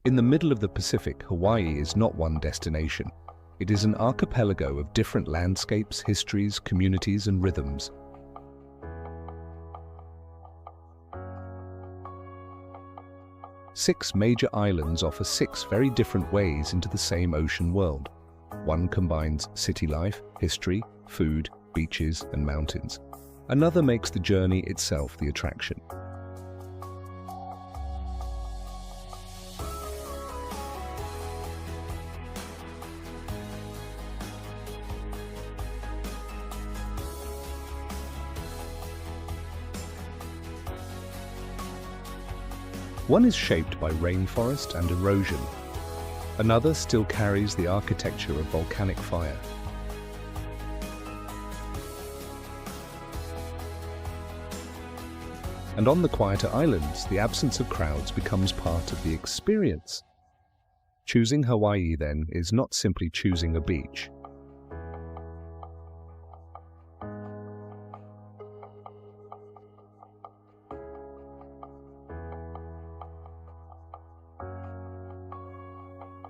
In the middle of the Pacific, Hawaii is not one destination. It is an archipelago of different landscapes, histories, communities, and rhythms. Six major islands offer six very different ways into the same ocean world. One combines city life, history, food, beaches, and mountains. Another makes the journey itself the attraction. One is shaped by rainforest and erosion. Another still carries the architecture of volcanic fire. And on the quieter islands, the absence of crowds becomes part of the experience. Choosing Hawaii, then, is not simply choosing a beach.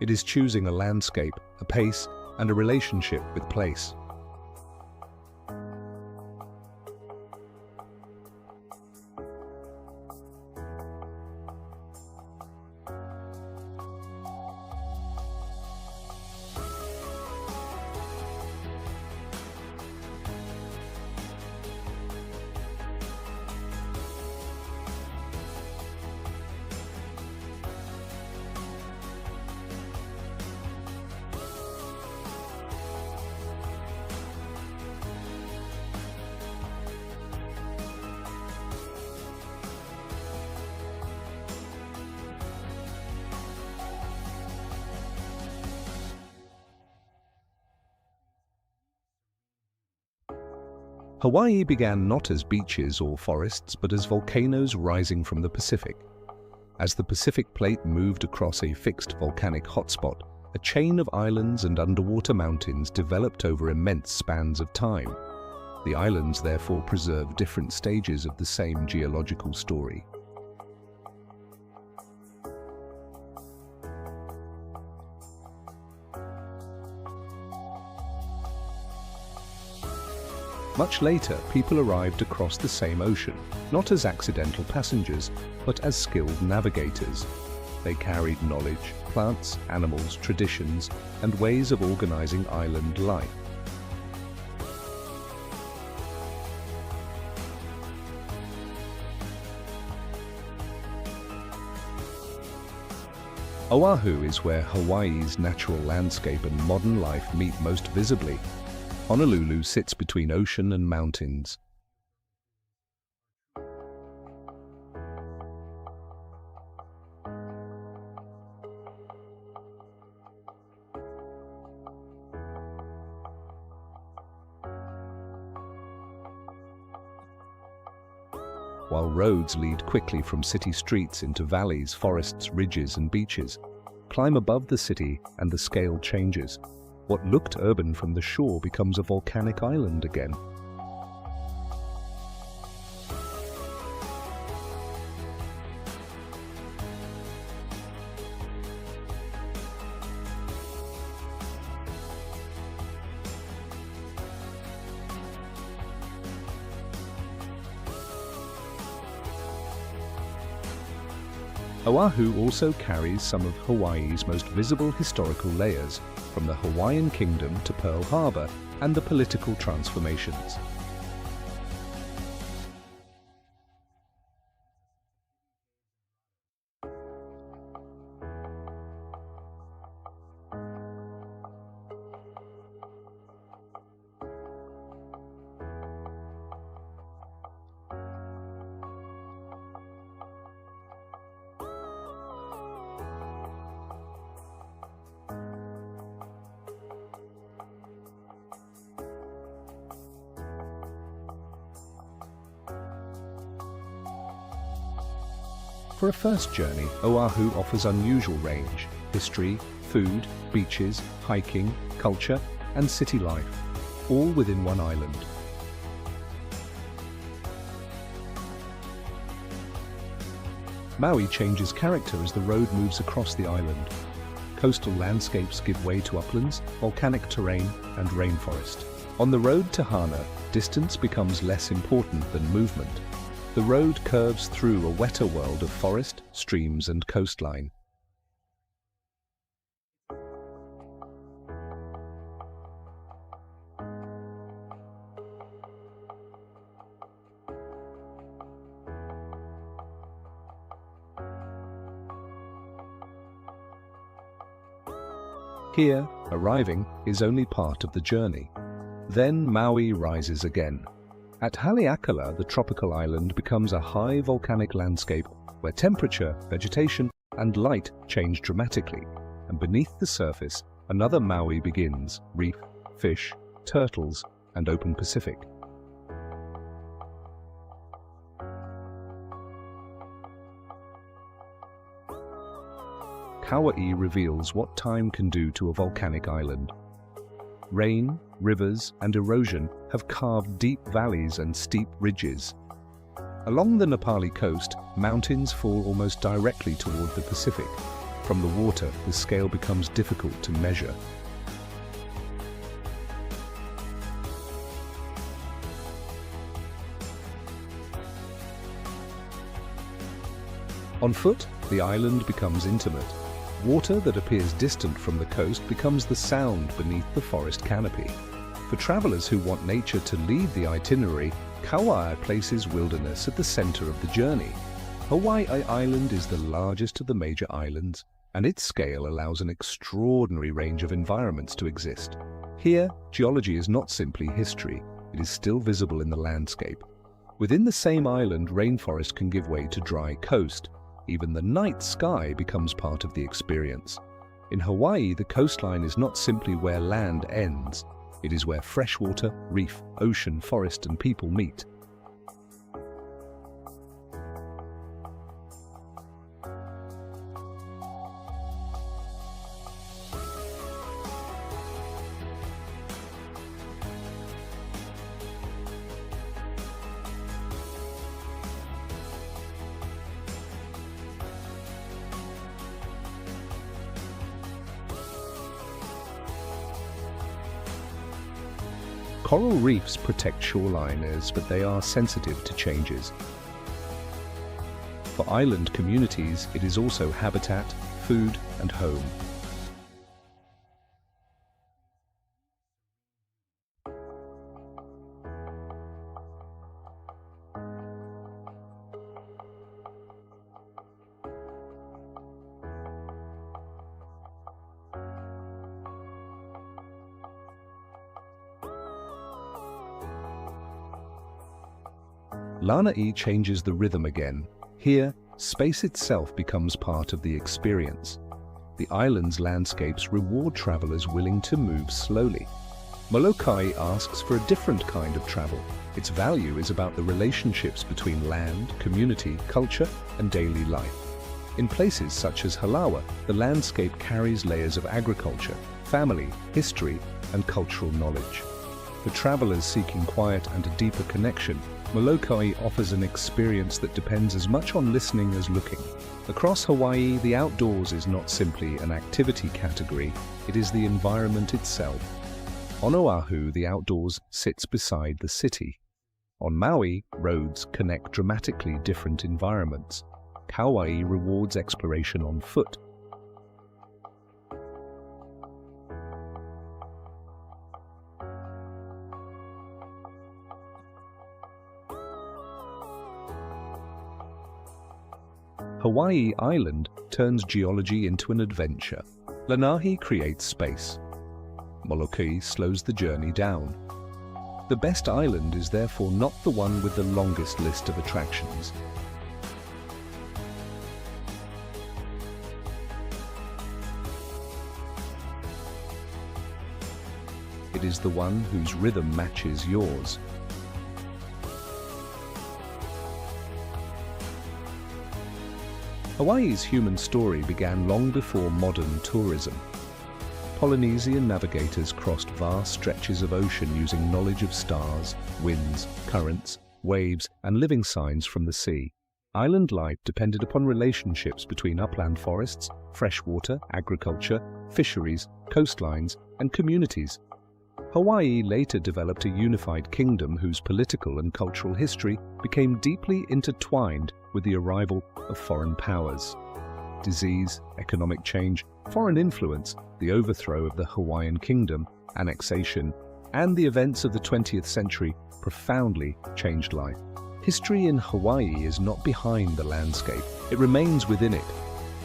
It is choosing a landscape, a pace, and a relationship with place. Hawaii began not as beaches or forests, but as volcanoes rising from the Pacific. As the Pacific plate moved across a fixed volcanic hotspot, a chain of islands and underwater mountains developed over immense spans of time. The islands therefore preserve different stages of the same geological story. Much later, people arrived across the same ocean, not as accidental passengers, but as skilled navigators. They carried knowledge, plants, animals, traditions, and ways of organizing island life. Oahu is where Hawaii's natural landscape and modern life meet most visibly. Honolulu sits between ocean and mountains. While roads lead quickly from city streets into valleys, forests, ridges, and beaches, climb above the city and the scale changes. What looked urban from the shore becomes a volcanic island again. Oahu also carries some of Hawaii's most visible historical layers, from the Hawaiian Kingdom to Pearl Harbor and the political transformations. For a first journey, Oahu offers unusual range, history, food, beaches, hiking, culture, and city life, all within one island. Maui changes character as the road moves across the island. Coastal landscapes give way to uplands, volcanic terrain, and rainforest. On the road to Hana, distance becomes less important than movement. The road curves through a wetter world of forest, streams, and coastline. Here, arriving is only part of the journey. Then Maui rises again. At Haleakala, the tropical island becomes a high volcanic landscape where temperature, vegetation, and light change dramatically. And beneath the surface, another Maui begins: reef, fish, turtles, and open Pacific. Kauai reveals what time can do to a volcanic island. Rain, rivers, and erosion have carved deep valleys and steep ridges. Along the Nepali coast, mountains fall almost directly toward the Pacific. From the water, the scale becomes difficult to measure. On foot, the island becomes intimate. Water that appears distant from the coast becomes the sound beneath the forest canopy. For travelers who want nature to lead the itinerary, Kauai places wilderness at the center of the journey. Hawaii Island is the largest of the major islands, and its scale allows an extraordinary range of environments to exist. Here, geology is not simply history, it is still visible in the landscape. Within the same island, rainforest can give way to dry coast. Even the night sky becomes part of the experience. In Hawaii, the coastline is not simply where land ends. It is where freshwater, reef, ocean, forest, and people meet. Coral reefs protect shoreliners, but they are sensitive to changes. For island communities, it is also habitat, food, and home. Lānaʻi changes the rhythm again. Here, space itself becomes part of the experience. The island's landscapes reward travelers willing to move slowly. Molokaʻi asks for a different kind of travel. Its value is about the relationships between land, community, culture, and daily life. In places such as Halawa, the landscape carries layers of agriculture, family, history, and cultural knowledge. For travelers seeking quiet and a deeper connection, Molokaʻi offers an experience that depends as much on listening as looking. Across Hawaii, the outdoors is not simply an activity category, it is the environment itself. On Oahu, the outdoors sits beside the city. On Maui, roads connect dramatically different environments. Kauai rewards exploration on foot. Hawaii Island turns geology into an adventure. Lānaʻi creates space. Molokaʻi slows the journey down. The best island is therefore not the one with the longest list of attractions. It is the one whose rhythm matches yours. Hawaii's human story began long before modern tourism. Polynesian navigators crossed vast stretches of ocean using knowledge of stars, winds, currents, waves, and living signs from the sea. Island life depended upon relationships between upland forests, freshwater, agriculture, fisheries, coastlines, and communities. Hawaii later developed a unified kingdom whose political and cultural history became deeply intertwined with the arrival of foreign powers. Disease, economic change, foreign influence, the overthrow of the Hawaiian kingdom, annexation, and the events of the 20th century profoundly changed life. History in Hawaii is not behind the landscape, it remains within it.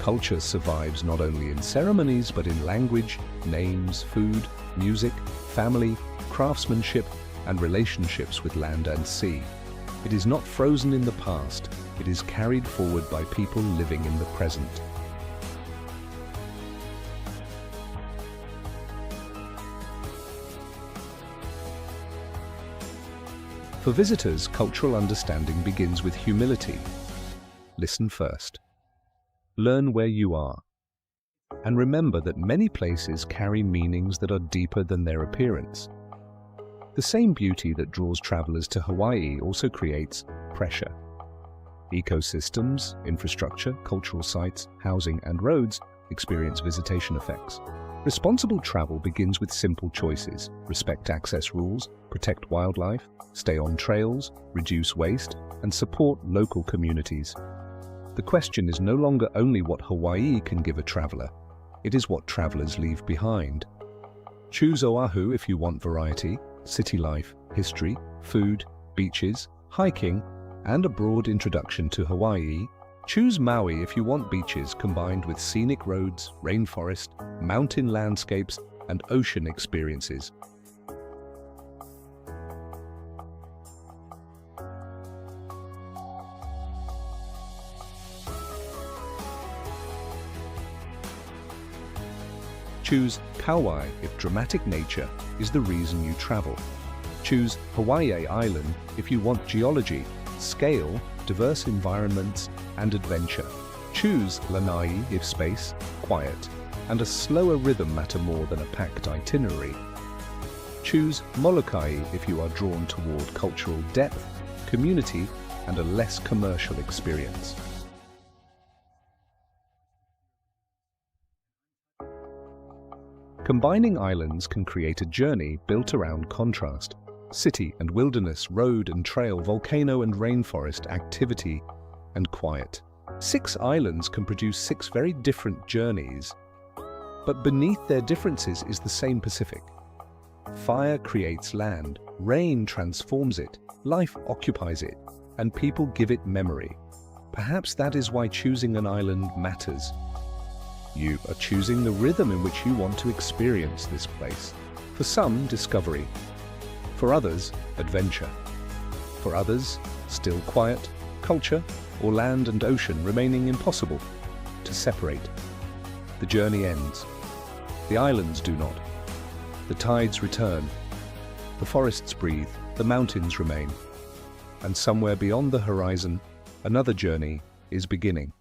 Culture survives not only in ceremonies but in language, names, food, music, family, craftsmanship, and relationships with land and sea. It is not frozen in the past, it is carried forward by people living in the present. For visitors, cultural understanding begins with humility. Listen first. Learn where you are. And remember that many places carry meanings that are deeper than their appearance. The same beauty that draws travelers to Hawaii also creates pressure. Ecosystems, infrastructure, cultural sites, housing, and roads experience visitation effects. Responsible travel begins with simple choices: respect access rules, protect wildlife, stay on trails, reduce waste, and support local communities. The question is no longer only what Hawaii can give a traveler, it is what travelers leave behind. Choose Oahu if you want variety, city life, history, food, beaches, hiking, and a broad introduction to Hawaii. Choose Maui if you want beaches combined with scenic roads, rainforest, mountain landscapes, and ocean experiences. Choose Kauai if dramatic nature is the reason you travel. Choose Hawaii Island if you want geology, scale, diverse environments, and adventure. Choose Lānaʻi if space, quiet, and a slower rhythm matter more than a packed itinerary. Choose Molokaʻi if you are drawn toward cultural depth, community, and a less commercial experience. Combining islands can create a journey built around contrast. City and wilderness, road and trail, volcano and rainforest, activity and quiet. 6 islands can produce 6 very different journeys, but beneath their differences is the same Pacific. Fire creates land, rain transforms it, life occupies it, and people give it memory. Perhaps that is why choosing an island matters. You are choosing the rhythm in which you want to experience this place. For some, discovery. For others, adventure. For others, still quiet, culture, or land and ocean remaining impossible to separate. The journey ends. The islands do not. The tides return. The forests breathe. The mountains remain. And somewhere beyond the horizon, another journey is beginning.